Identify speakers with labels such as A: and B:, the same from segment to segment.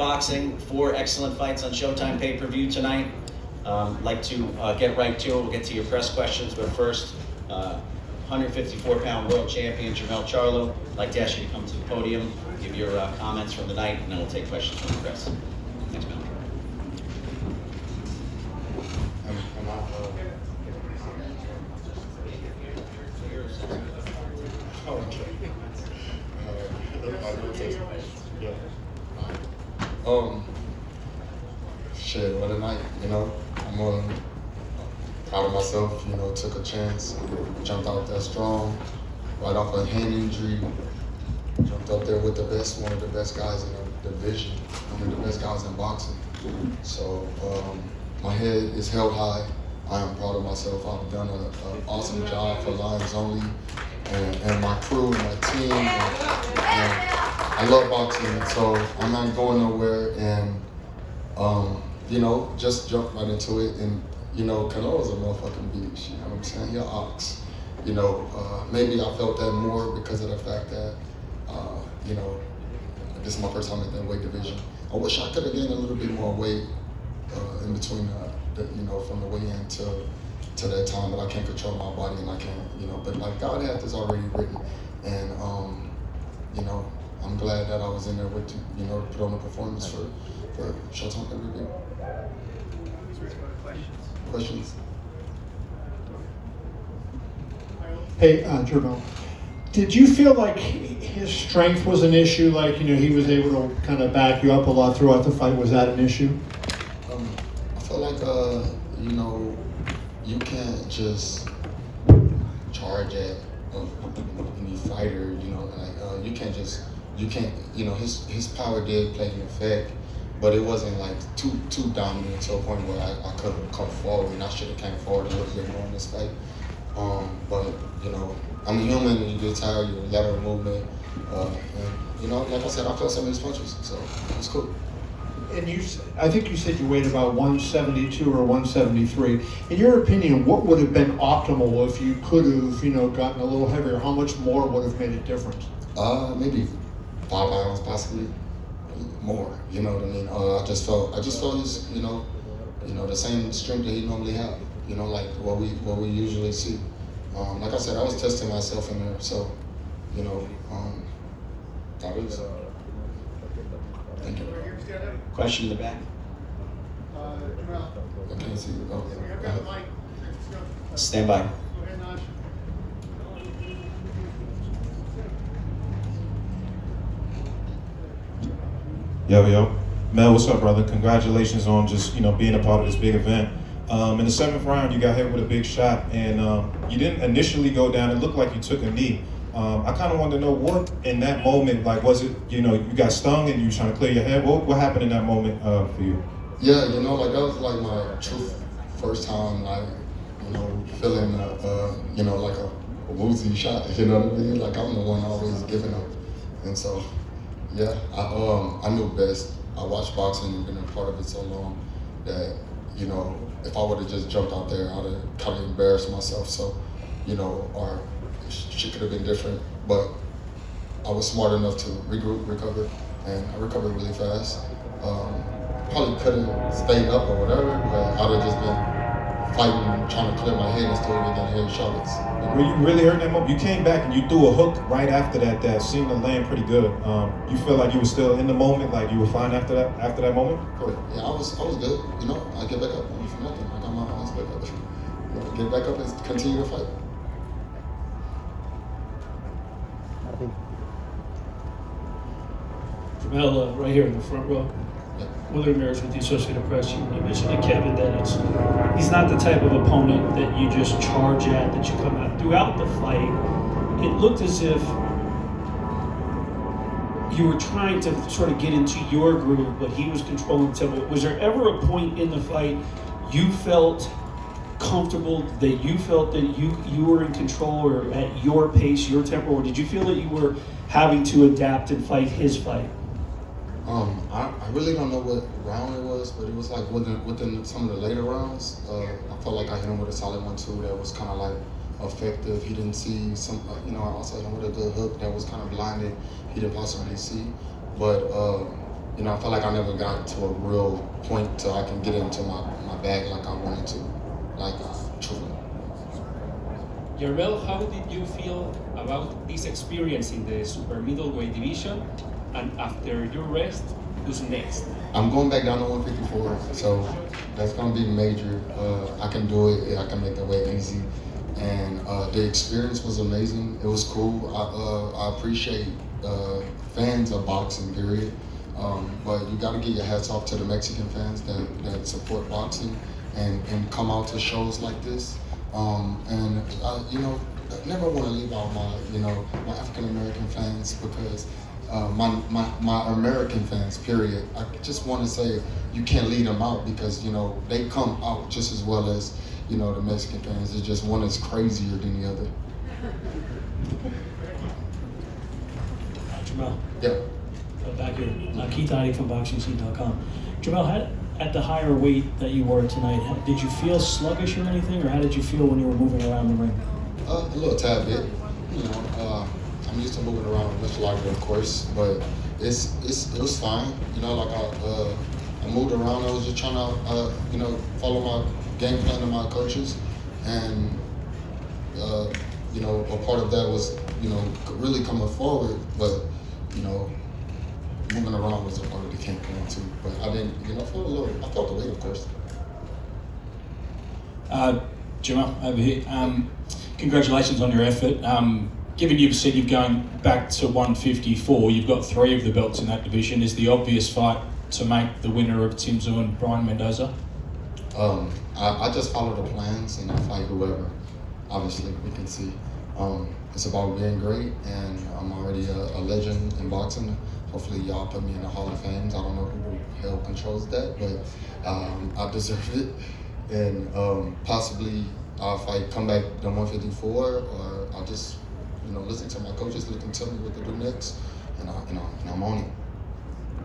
A: Boxing, 4 excellent fights on Showtime pay-per-view tonight. Like to get right to it. We'll get to your press questions, but first, 154-pound world champion Jermell Charlo. I'd like to ask you to come to the podium, give your comments from the night, and then we'll take questions from the press. Thanks, Mel.
B: Shit, what a night, you know. I'm proud of myself, you know, took a chance, jumped out there strong, right off a hand injury, jumped up there with the best, one of the best guys in the division, one of the best guys in boxing. So my head is held high. I am proud of myself. I've done an awesome job for Lions Only and my crew and my team. And I love boxing, so I'm not going nowhere. And you know, just jump right into it. And you know, Canelo's a motherfucking beast. You know what I'm saying? You're ox. You know, maybe I felt that more because of the fact that you know, this is my first time in that weight division. I wish I could have gained a little bit more weight in between you know, from the weigh-in to that time, but I can't control my body and I can't, you know, but like God had this already written. And you know, I'm glad that I was in there with, you know, to put on a performance for Showtime pay-per-view. Questions?
C: Hey, Jermell, did you feel like his strength was an issue? Like, you know, he was able to kind of back you up a lot throughout the fight. Was that an issue?
B: I feel like, you know, you can't just charge at any fighter, you know, like, you can't, you know, his power did play an effect, but it wasn't like too dominant to a point where I could have come forward, and I should have came forward a little bit more in this fight. But, you know, I'm a human, and you get tired, you're lateral movement, and, you know, like I said, I felt some of his punches, so it's cool.
C: And I think you said you weighed about 172 or 173. In your opinion, what would have been optimal if you could have, you know, gotten a little heavier? How much more would have made a difference?
B: Maybe 5 pounds, possibly more. You know what I mean? I just felt his, you know, the same strength that he normally have. You know, like what we usually see. Like I said, I was testing myself in there, so, you know, that was. Thank you.
A: Question in the back.
B: I can't see you. Oh, go ahead.
A: Stand by.
D: Yo. Mel, what's up, brother? Congratulations on just, you know, being a part of this big event. In the 7th round, you got hit with a big shot, and you didn't initially go down. It looked like you took a knee. I kind of wanted to know what, in that moment, like, was it, you know, you got stung and you were trying to clear your head? What happened in that moment for you?
B: Yeah, you know, like, that was like my true first time, like, you know, feeling, you know, like a woozy shot, you know what I mean? Like, I'm the one always giving them. And so, yeah, I knew best. I watched boxing and been a part of it so long that, you know, if I would have just jumped out there, I would have kind of embarrassed myself. So, you know, or shit could have been different, but I was smart enough to regroup, recover, and I recovered really fast. Probably couldn't stay up or whatever, but I'd have just been fighting, trying to clear my head instead of getting head shots.
D: Were you really hurt that moment? You came back and you threw a hook right after that seemed to land pretty good. You feel like you were still in the moment, like you were fine after that moment?
B: Correct. Yeah, I was good. You know, I get back up. It was nothing. I got my eyes back up. You know, get back up and continue to fight.
E: Jermell, right here in the front row. Willard Ramirez with the Associated Press. You mentioned to Kevin that he's not the type of opponent that you just charge at, that you come out. Throughout the fight, it looked as if you were trying to sort of get into your groove, but he was controlling the tempo. Was there ever a point in the fight you felt comfortable, that you felt that you were in control or at your pace, your tempo, or did you feel that you were having to adapt and fight his fight?
B: I really don't know what round it was, but it was like within some of the later rounds. I felt like I hit him with a solid 1-2 that was kind of like effective. He didn't see some, you know, I also hit him with a good hook that was kind of blinded. He didn't possibly see, but you know, I felt like I never got to a real point till I can get into my bag like I wanted to, like truly.
F: Jermell, how did you feel about this experience in the super middleweight division? And after your rest, who's next?
B: I'm going back down to 154, so that's gonna be major. I can do it. I can make the weight easy, and the experience was amazing. It was cool. I appreciate fans of boxing, period. But you got to get your hats off to the Mexican fans that support boxing and come out to shows like this. And you know, I never want to leave out my African American fans because. My American fans, period. I just want to say you can't lead them out because, you know, they come out just as well as, you know, the Mexican fans. It's just one is crazier than the other.
E: Jermell,
B: Yeah.
E: back here. Keith Iding from BoxingScene.com. Jermell, at the higher weight that you were tonight, did you feel sluggish or anything, or how did you feel when you were moving around the ring?
B: A little tad bit. You know, I'm used to moving around much larger, of course, but it was fine. You know, like I moved around. I was just trying to, you know, follow my game plan of my coaches, and you know, a part of that was, you know, really coming forward. But you know, moving around was a part of the game plan too. But I didn't, you know, I felt the weight, of course.
G: Jermell, over here. Congratulations on your effort. Given you've said you're going back to 154, you've got 3 of the belts in that division. Is the obvious fight to make the winner of Tim Tszyu and Brian Mendoza?
B: I just follow the plans and I fight whoever. Obviously, we can see. It's about being great, and I'm already a legend in boxing. Hopefully, y'all put me in the Hall of Fame. I don't know who the hell controls that, but I deserve it. And possibly I'll come back to 154, or I'll just, you know, listen to my coaches, let them tell me what to do next, and I'm on it.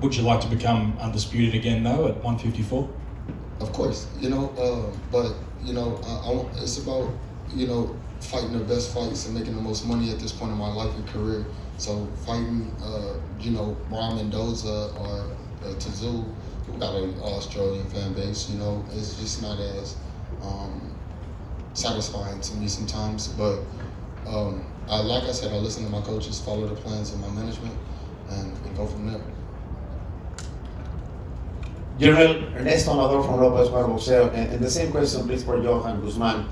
G: Would you like to become undisputed again, though, at 154?
B: Of course, you know, but you know, it's about, you know, fighting the best fights and making the most money at this point in my life and career. So fighting, you know, Brian Mendoza or Tszyu, who got an Australian fan base, you know, it's just not as satisfying to me sometimes. But like I said, I listen to my coaches, follow the plans of my management, and go from there.
H: Jermell, Ernesto Amador from Lopez Juan Boxeo, and the same question please for Johan Guzman.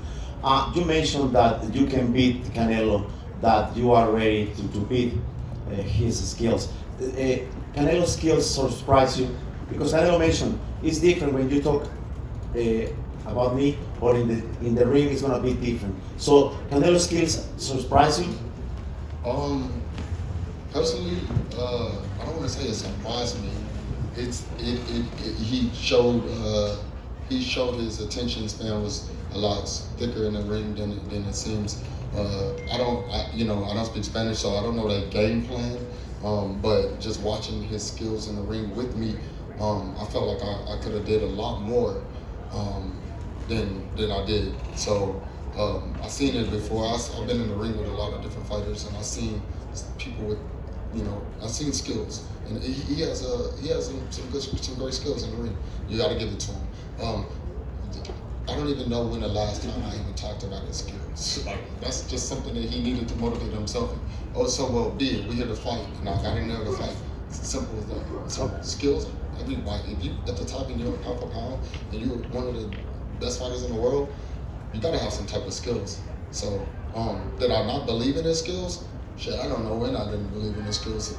H: You mentioned that you can beat Canelo, that you are ready to beat his skills. Canelo's skills surprise you? Because Canelo mentioned it's different when you talk about me, or in the ring it's gonna be different. So Canelo's skills surprise you?
B: Personally, I don't want to say it surprised me. He showed his attention span was a lot thicker in the ring than it seems. I don't speak Spanish, so I don't know that game plan. But just watching his skills in the ring with me, I felt like I could have did a lot more than I did. So I've seen it before. I've been in the ring with a lot of different fighters, and I've seen people with, you know, I've seen skills, and he has some great skills in the ring. You got to give it to him. I don't even know when the last time I even talked about his skills. Like, that's just something that he needed to motivate himself. Oh, so well did. We had to fight, and I got in there to fight. It's as simple as that. So skills, everybody. If you at the top and you're pound for pound, and you're one of the best fighters in the world, you gotta have some type of skills. So did I not believe in his skills? Shit, I don't know when I didn't believe in his skills.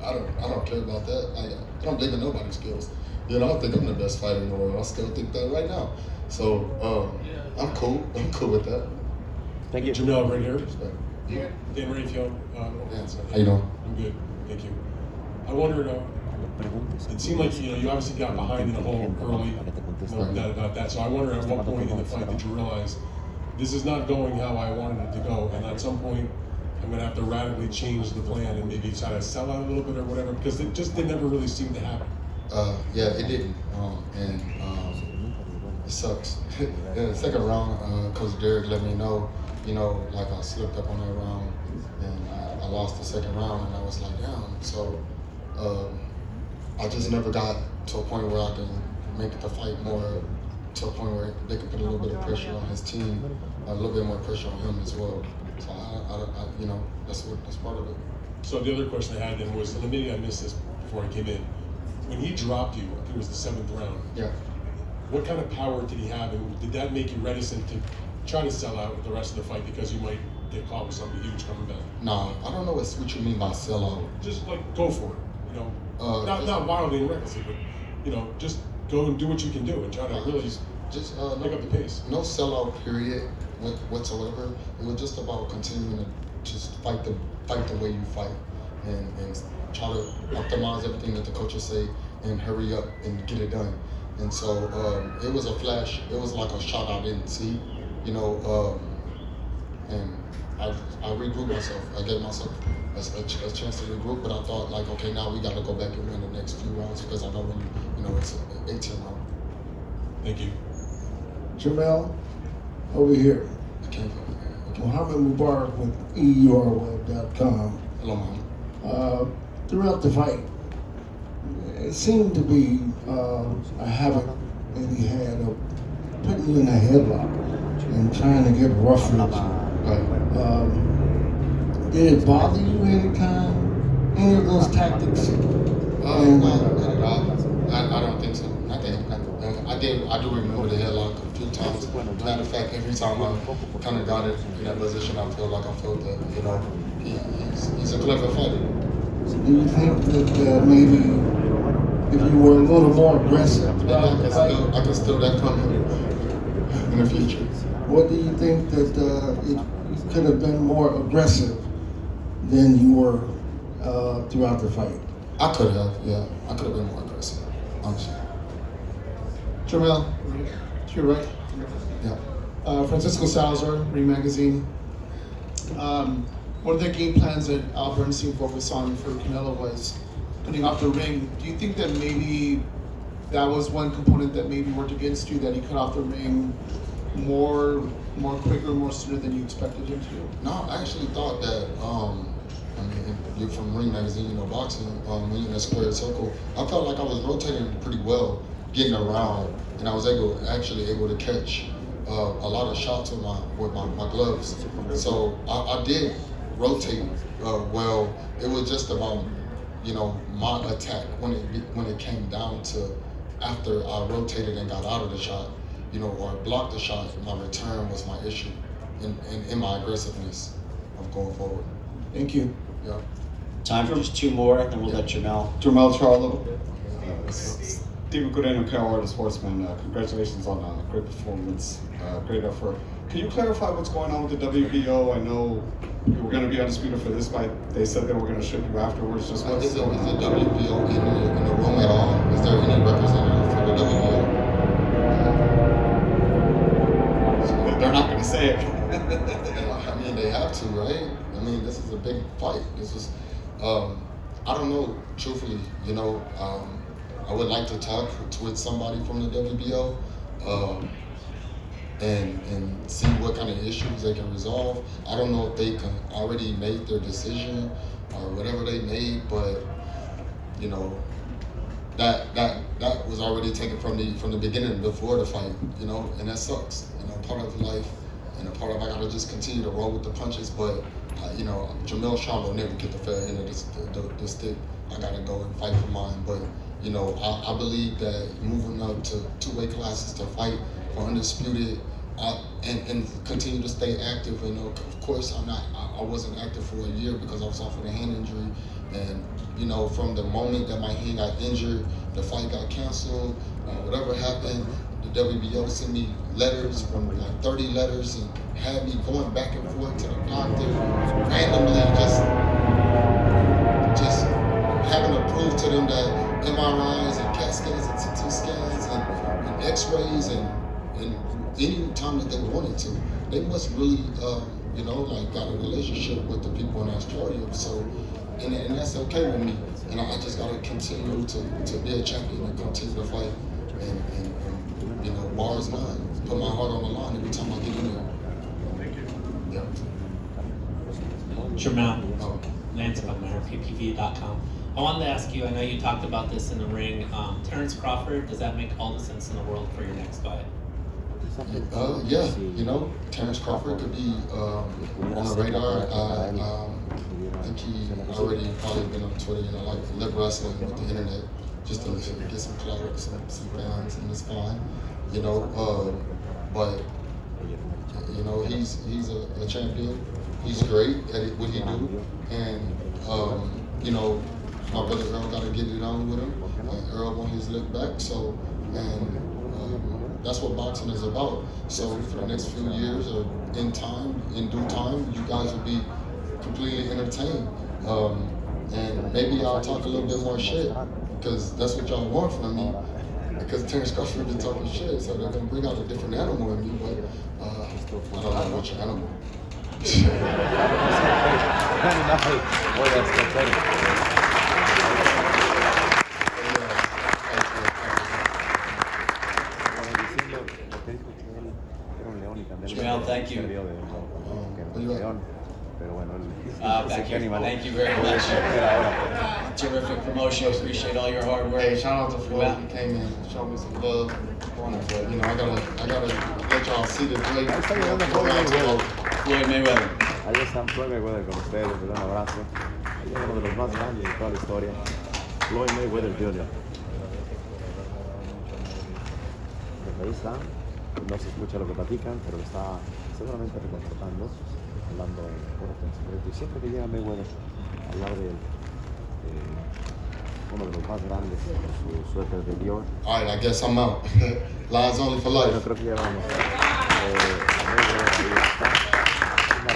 B: I don't care about that. I don't believe in nobody's skills. You know, I think I'm the best fighter in the world. I still think that right now. So I'm cool. I'm cool with that.
H: Thank you.
I: Jermell, right here.
B: Yeah.
I: Dan Rayfield.
B: How you doing?
I: I'm good. Thank you. I wondered, it seemed like, you know, you obviously got behind in the hole early. No doubt about that. So I wonder at what point in the fight did you realize this is not going how I wanted it to go, and at some point I'm going to have to radically change the plan and maybe try to sell out a little bit or whatever, because it never really seemed to happen.
B: Yeah, it didn't, and it sucks. In the second round, Coach Derek let me know, you know, like I slipped up on that round, and I lost the second round, and I was like, damn. So I I just never got to a point where I can make the fight more to a point where they could put a little bit of pressure on his team, a little bit more pressure on him as well. So I you know, that's part of it.
I: So the other question I had then was, and maybe I missed this before I came in, when he dropped you, I think it was the 7th round.
B: Yeah.
I: What kind of power did he have, and did that make you reticent to try to sell out with the rest of the fight because you might get caught with something huge coming back?
B: Nah, I don't know what you mean by sellout.
I: Just like go for it, you know, not wildly and recklessly, but you know, just go and do what you can do and try to really
B: just
I: pick up the pace.
B: No sellout period whatsoever. It was just about continuing to just fight the way you fight, and try to optimize everything that the coaches say and hurry up and get it done. And so it was a flash. It was like a shot I didn't see, you know. And I regrouped myself. I gave myself a chance to regroup, but I thought like, okay, now we got to go back and win the next few rounds because I know when you know it's an 18 round.
I: Thank you.
J: Jermell, over here.
B: Okay.
J: Mohammed Mubarak with EURweb.com.
B: Hello, Mom.
J: Throughout the fight, it seemed to be a habit that he had of putting you in a headlock and trying to get rough with you. Did it bother you any time? Any of those tactics?
B: I don't think so. I do remember the headlock a few times. Matter of fact, every time I kind of got it in that position, I felt that, you know, he's a clever fighter.
J: Do you think that maybe if you were a little more aggressive throughout the fight,
B: I can still that coming in the future?
J: what do you think that you could have been more aggressive than you were throughout the fight?
B: I could have, yeah. I could have been more aggressive, honestly.
K: Jermell, to your right.
B: Yeah.
K: Francisco Salazar, Ring Magazine. One of the game plans that Al Bernstein focused on for Canelo was putting off the ring. Do you think that maybe that was one component that maybe worked against you, that he cut off the ring more quicker, more sooner than you expected him to?
B: No, I actually thought that, I mean, you're from Ring Magazine, you know, boxing, when you're in a square circle, I felt like I was rotating pretty well, getting around, and I was actually able to catch a lot of shots with my gloves. So I did rotate well. It was just about, you know, my attack when it came down to after I rotated and got out of the shot, you know, or blocked the shot. My return was my issue in my aggressiveness of going forward.
K: Thank you.
B: Yeah.
A: Time for just two more, then we'll let Jermell.
L: Jermell Charlo. Stephen Gudeno, Carolina Sportsman. Congratulations on a great performance, great effort. Can you clarify what's going on with the WBO? I know you were going to be undisputed for this fight. They said they were going to ship you afterwards. Just what's
B: Is the
L: going on?
B: WBO in the room at all? Is there any representative for the WBO?
L: They're not going to say it.
B: I mean, they have to, right? I mean, this is a big fight. This is, I don't know, truthfully, you know, I would like to talk with somebody from the WBO and see what kind of issues they can resolve. I don't know if they can already made their decision or whatever they made, but you know, that was already taken from the beginning before the fight, you know, and that sucks. You know, part of life and a part of I gotta just continue to roll with the punches, but you know, Jermell Charlo never get the fair end of the stick. I gotta go and fight for mine, but you know, I believe that moving up to 2 weight classes to fight for undisputed and continue to stay active. You know, of course, I wasn't active for a year because I was off with a hand injury, and you know, from the moment that my hand got injured, the fight got canceled. Whatever happened, the WBO sent me letters from like 30 letters and had me going back and forth to the doctor randomly, just having to prove to them that MRIs and CAT scans and CT scans and X-rays and any time that they wanted to, they must really, you know, like got a relationship with the people in Australia. So, and that's okay with me. And I just gotta continue to be a champion and continue to fight and you know, bars none. Put my heart on the line every time I get in there.
I: Thank you.
B: Yeah.
M: Jermell, Lance Bugmeyer, PPV.com. I wanted to ask you, I know you talked about this in the ring, Terrence Crawford, does that make all the sense in the world for your next fight?
B: Yeah, you know, Terrence Crawford could be on the radar. I think he already probably been on Twitter, you know, like lip wrestling with the internet, just to get some clout, some fans, and it's fine, you know. But you know, he's a champion. He's great at what he do, and you know, my brother Earl got to get it on with him. Earl won his lip back, so that's what boxing is about. So for the next few years, or in due time, you guys will be completely entertained. And maybe I'll talk a little bit more shit, because that's what y'all want from me. Because Terrence Crawford been talking shit, so they're gonna bring out a different animal in me, but I don't know which animal.
A: Jermell, thank you. Back here. Thank you very much. Terrific promotion. Appreciate all your hard work.
B: Hey, shout out to Floyd. He came in, showed me some love. But you know, I gotta let y'all see the great.
A: Floyd Mayweather.
N: Ahí está Floyd Mayweather con ustedes, les doy un abrazo. Ahí es uno de los más grandes de toda la historia. Floyd Mayweather Jr. Pues ahí está. No se escucha lo que platican, pero está seguramente reconfortando, hablando en secreto. Y siempre que llega Mayweather a hablar de uno de los más grandes, su suéter de Dior.
B: All right, I guess I'm out. Lies only for life.
N: Yo creo que ya vamos. Mayweather ahí está.